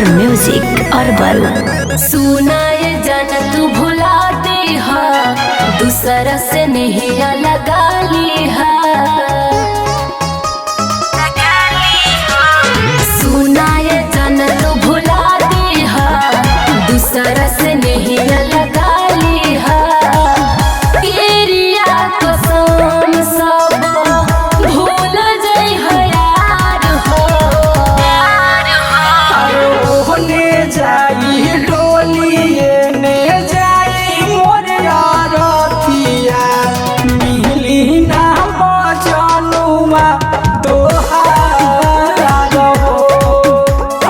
और music herbal. सुनाए जन तू भुला दे हा, दूसरा से नहीं लगा ली हा। सुनाए जन तू भुला दे हा, दूसरा से नहीं लगा ली हा। तेरिया कसम सब भूल जाई है यार हो। होने जाई डोलिए ने जाई मोर यार थिया, मिली ना बजनुआ तोहार हो।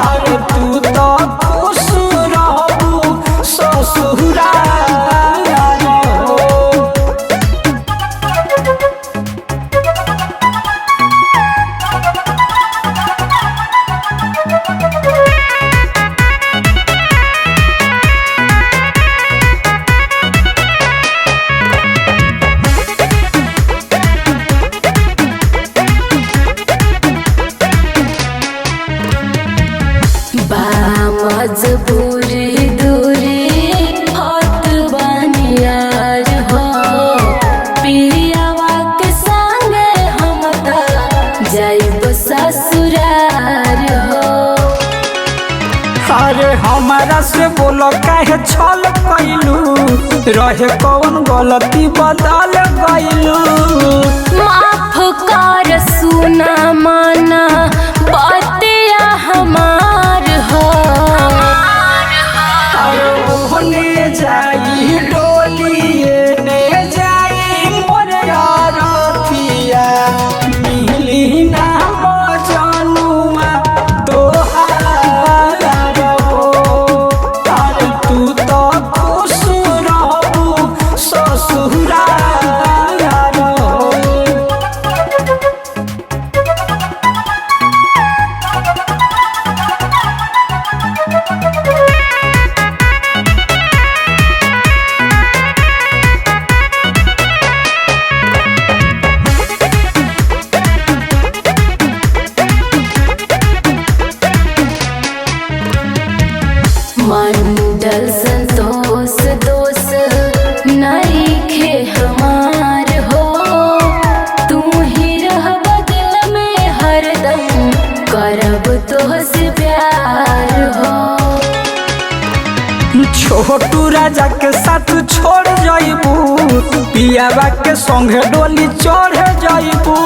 अरे तू तो खुश रहबू ससुराल हो। मजबूरी दूरी होत बनियार हो। पियावा के संगे हम त जाइब ससुरार हो। अरे हमारा से बोलो काहे छल कैलू, रहे कौन गलती बदल गइलू। माफ कर सुना माना बतिया हमार हो। होने जाई डोलिए ने जाई मोर यार थिया, मिली ना बजनुआ तोहार हो। अरे तू तो खुश रहबू ससुराल हो। मंडल संतोष दोष नइखे हमार हो। तू ही रहब दिल में हरदम, करब तोहसे प्यार हो। छोटू राजा के साथ छोड़ जाइबू, पियावा के संगे डोली चढ़ जाइबू।